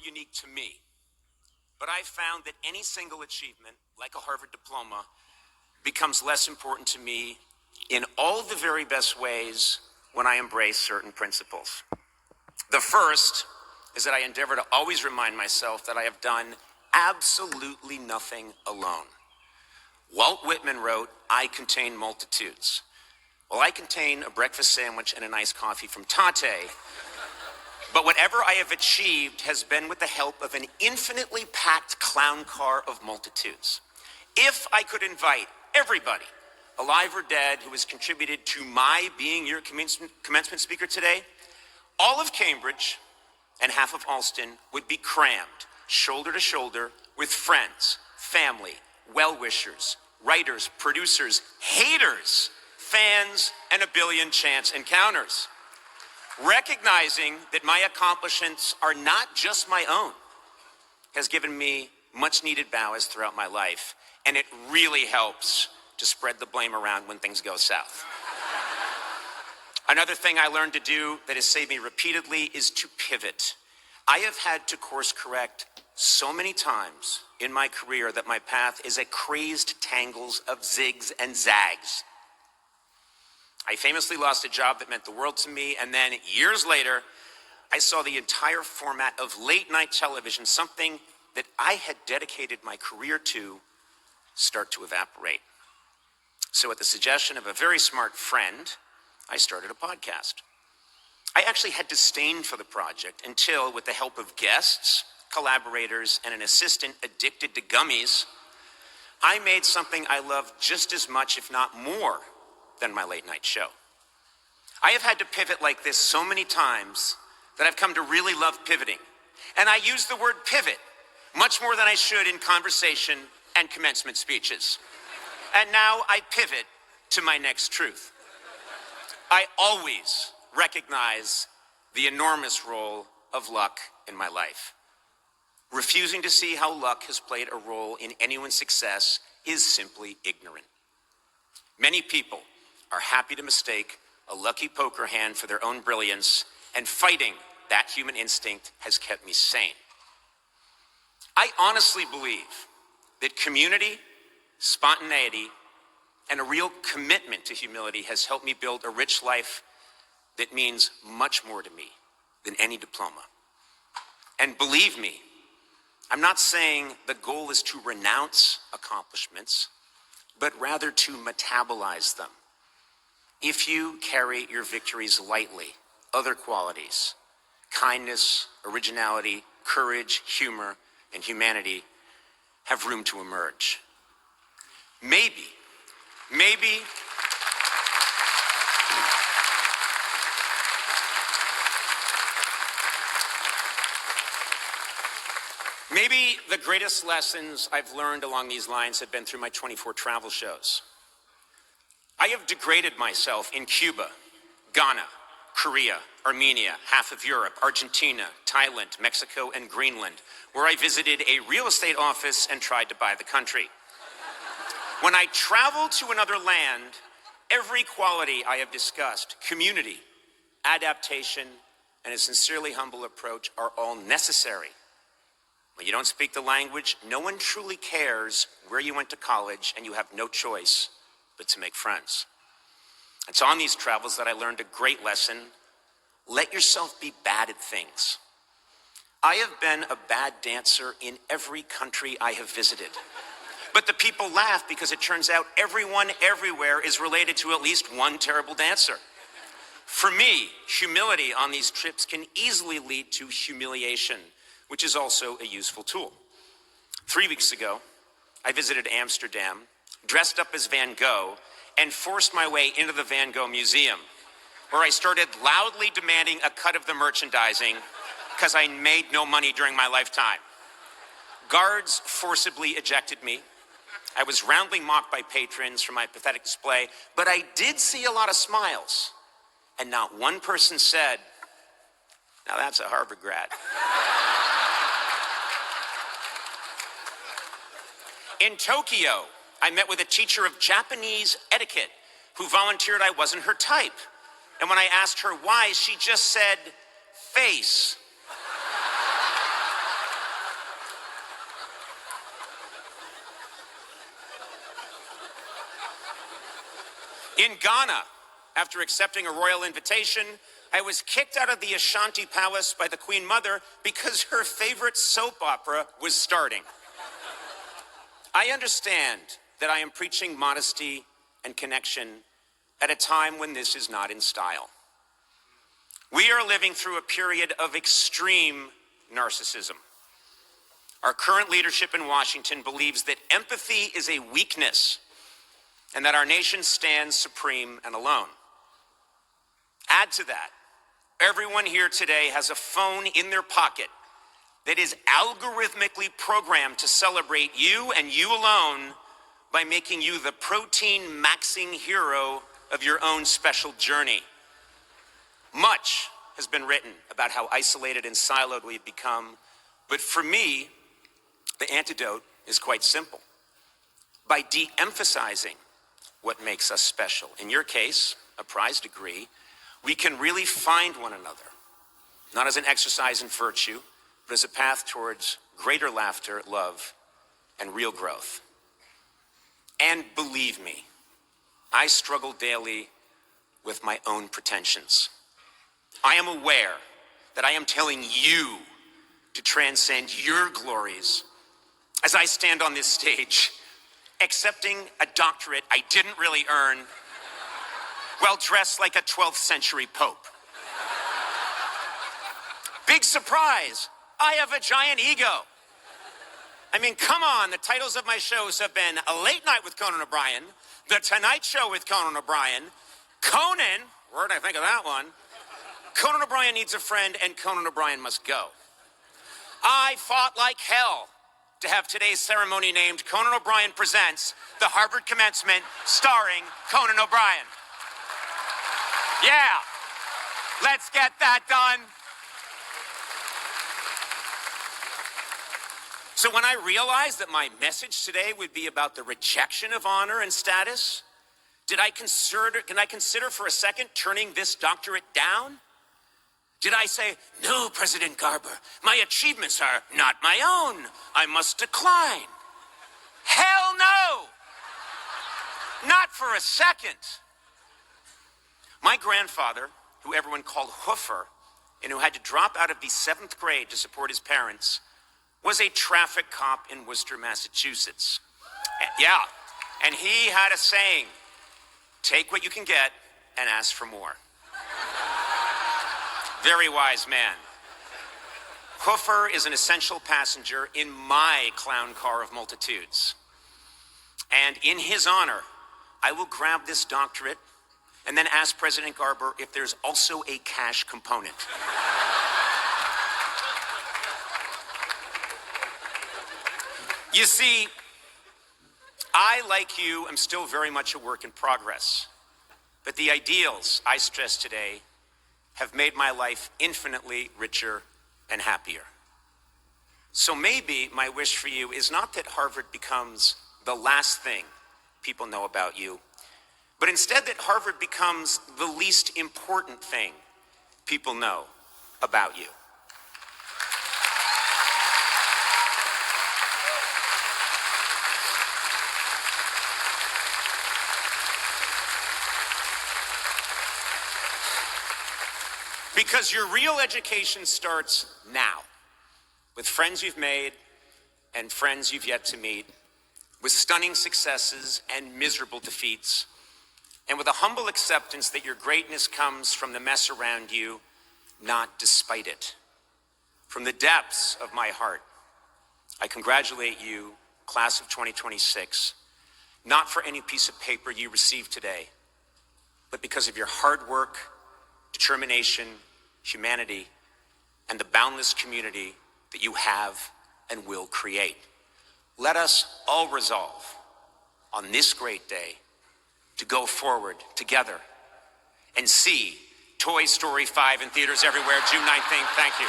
unique to me, but I found that any single achievement, like a Harvard diploma, becomes less important to me in all the very best ways when I embrace certain principles. The first is that I endeavor to always remind myself that I have done absolutely nothing alone. Walt Whitman wrote, "I contain multitudes." Well, I contain a breakfast sandwich and a nice coffee from Tate, but whatever I have achieved has been with the help of an infinitely packed clown car of multitudes. If I could invite everybody, alive or dead, who has contributed to my being your commencement speaker today, all of Cambridge and half of Alston would be crammed, shoulder to shoulder, with friends, family, well-wishers, writers, producers, haters, fans, and a billion chance encounters. Recognizing that my accomplishments are not just my own has given me much needed ballast throughout my life, and it really helps to spread the blame around when things go south. Another thing I learned to do that has saved me repeatedly is to pivot. I have had to course correct so many times in my career that my path is a crazed tangles of zigs and zags. I famously lost a job that meant the world to me, and then years later, I saw the entire format of late night television, something that I had dedicated my career to, start to evaporate. So at the suggestion of a very smart friend, I started a podcast. I actually had disdain for the project until, with the help of guests, collaborators, and an assistant addicted to gummies, I made something I love just as much, if not more, than my late night show. I have had to pivot like this so many times that I've come to really love pivoting. And I use the word pivot much more than I should in conversation and commencement speeches. And now I pivot to my next truth. I always recognize the enormous role of luck in my life. Refusing to see how luck has played a role in anyone's success is simply ignorant. Many people are happy to mistake a lucky poker hand for their own brilliance, and fighting that human instinct has kept me sane. I honestly believe that community, spontaneity, and a real commitment to humility has helped me build a rich life that means much more to me than any diploma. And believe me, I'm not saying the goal is to renounce accomplishments, but rather to metabolize them. If you carry your victories lightly, other qualities, kindness, originality, courage, humor, and humanity have room to emerge. Maybe, the greatest lessons I've learned along these lines have been through my 24 travel shows. I have degraded myself in Cuba, Ghana, Korea, Armenia, half of Europe, Argentina, Thailand, Mexico, and Greenland, where I visited a real estate office and tried to buy the country. When I travel to another land, every quality I have discussed, community, adaptation, and a sincerely humble approach are all necessary. When you don't speak the language, no one truly cares where you went to college, and you have no choice but to make friends. It's on these travels that I learned a great lesson. Let yourself be bad at things. I have been a bad dancer in every country I have visited. But the people laugh because it turns out everyone everywhere is related to at least one terrible dancer. For me, humility on these trips can easily lead to humiliation, which is also a useful tool. 3 weeks ago, I visited Amsterdam, dressed up as Van Gogh, and forced my way into the Van Gogh Museum, where I started loudly demanding a cut of the merchandising because I made no money during my lifetime. Guards forcibly ejected me. I was roundly mocked by patrons for my pathetic display, but I did see a lot of smiles, and not one person said, "Now that's a Harvard grad." In Tokyo, I met with a teacher of Japanese etiquette who volunteered I wasn't her type. And when I asked her why, she just said, "face." In Ghana, after accepting a royal invitation, I was kicked out of the Ashanti Palace by the Queen Mother because her favorite soap opera was starting. I understand that I am preaching modesty and connection at a time when this is not in style. We are living through a period of extreme narcissism. Our current leadership in Washington believes that empathy is a weakness and that our nation stands supreme and alone. Add to that, everyone here today has a phone in their pocket that is algorithmically programmed to celebrate you and you alone by making you the protein-maxing hero of your own special journey. Much has been written about how isolated and siloed we've become, but for me, the antidote is quite simple. By de-emphasizing what makes us special, in your case, a prize degree, we can really find one another, not as an exercise in virtue, but as a path towards greater laughter, love, and real growth. And believe me, I struggle daily with my own pretensions. I am aware that I am telling you to transcend your glories as I stand on this stage, accepting a doctorate I didn't really earn, while dressed like a 12th century pope. Big surprise, I have a giant ego. I mean, come on, the titles of my shows have been A Late Night with Conan O'Brien, The Tonight Show with Conan O'Brien, Conan, where'd I think of that one? Conan O'Brien Needs a Friend, and Conan O'Brien Must Go. I fought like hell to have today's ceremony named Conan O'Brien Presents the Harvard Commencement starring Conan O'Brien. Yeah, let's get that done. So when I realized that my message today would be about the rejection of honor and status, can I consider for a second turning this doctorate down? Did I say, no, President Garber, my achievements are not my own. I must decline. Hell no! Not for a second. My grandfather, who everyone called Hoofer, and who had to drop out of the 7th grade to support his parents, was a traffic cop in Worcester, Massachusetts. Yeah, and he had a saying, take what you can get and ask for more. Very wise man. Hoofer is an essential passenger in my clown car of multitudes. And in his honor, I will grab this doctorate and then ask President Garber if there's also a cash component. You see, I, like you, am still very much a work in progress. But the ideals I stress today have made my life infinitely richer and happier. So maybe my wish for you is not that Harvard becomes the last thing people know about you, but instead that Harvard becomes the least important thing people know about you. Because your real education starts now, with friends you've made and friends you've yet to meet, with stunning successes and miserable defeats, and with a humble acceptance that your greatness comes from the mess around you, not despite it. From the depths of my heart, I congratulate you, class of 2026, not for any piece of paper you received today, but because of your hard work, determination, humanity, and the boundless community that you have and will create. Let us all resolve on this great day to go forward together and see Toy Story 5 in theaters everywhere June 19th. Thank you.